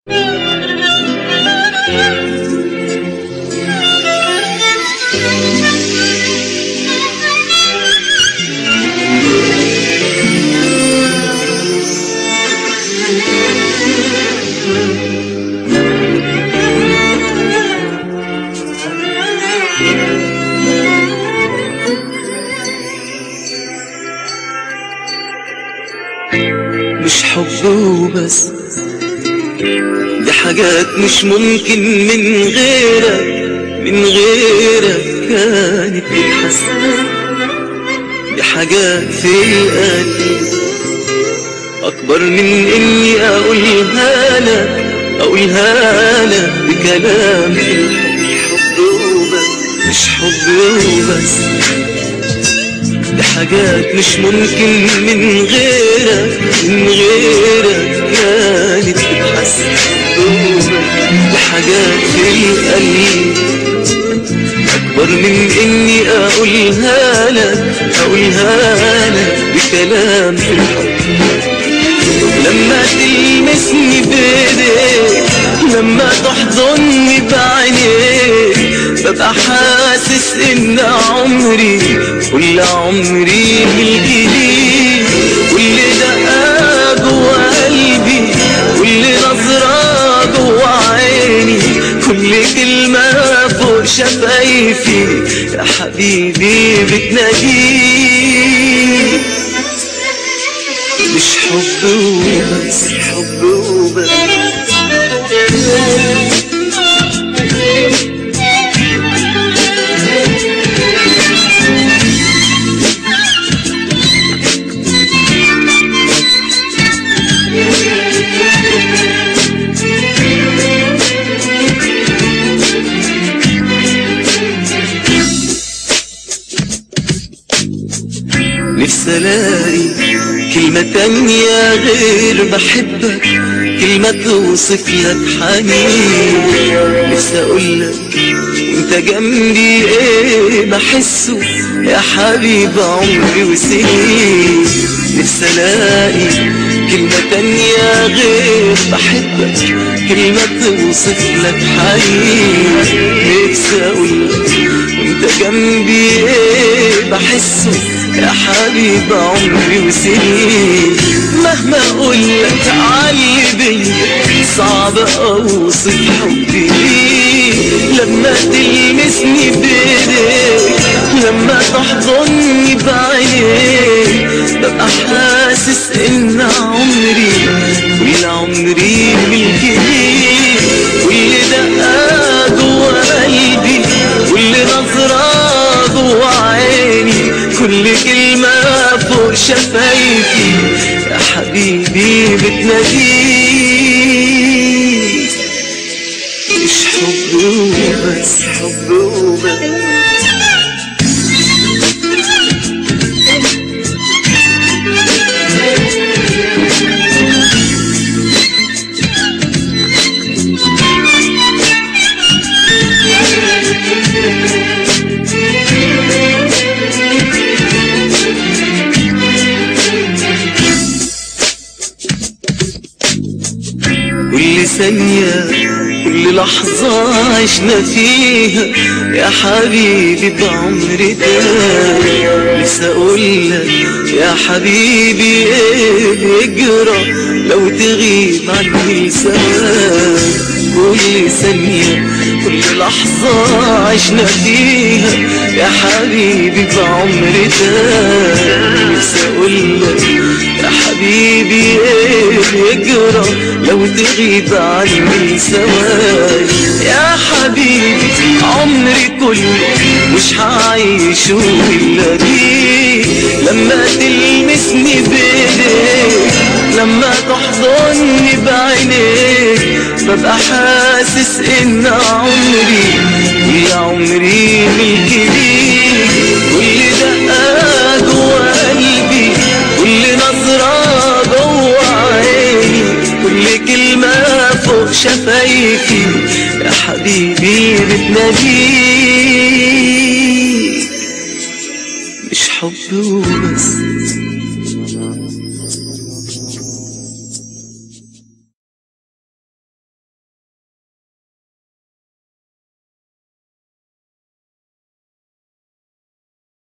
مش حب وبس، دي حاجات مش ممكن من غيرك كانت تتحسن. دي حاجات في القلب أكبر من إني أقولها لك بكلام في الحب وبس. مش حب وبس، دي حاجات مش ممكن من غيرك كانت تتحسن. دي حاجات في القلب أكبر من إني أقولها لك بكلام في الحب. لما تلمسني بإيديك، لما تحضني بعينيك، ببقى حاسس إن كل عمري ملكي ليك. كل دقة جوا قلبي، كل نظرة جوا عيني، كل كلمة فوق شفايفي يا حبيبي بتناديك. مش حب وبس، حب وبس. نفسي الاقي كلمة تانية غير بحبك، كلمة توصف لك حنين. نفسي اقولك وانت جنبي ايه بحسه يا حبيب عمري وسنين. نفسي الاقي كلمة تانية غير بحبك، كلمة توصف لك حنين. نفسي اقولك وانت جنبي ايه بحسه يا حبيب عمري وسنين. مهما اقولك علي بيا صعب اوصف حبي ليك. لما تلمسني بايديك، لما تحضني بعينيك، ببقى حاسس ان كل عمري ملكي ليك. كل دقة جوا قلبي، كل نظرة جوا عيني، كل كلمة فوق شفايفي يا حبيبي بتناديك. مش حب وبس، حب وبس. كل ثانية، كل لحظة عشنا فيها يا حبيبي بعمري ده. نفسي اقولك يا حبيبي ايه بيجرى لو تغيب عني سواك. كل ثانية، كل لحظة عشنا فيها يا حبيبي بعمري ده. نفسي اقولك يا حبيبي ايه بيجرى لو تغيب عني سواك. يا حبيبي عمري كله مش هعيشه الا بيك. لما تلمسني بايديك، لما تحضني بعينيك، ببقى حاسس ان كل عمري ملكي ليك. كل دقة جوا قلبي، كل نظرة جوا عيني، كل كلمة فوق شفايفي يا حبيبي بتناديك. مش حب وبس،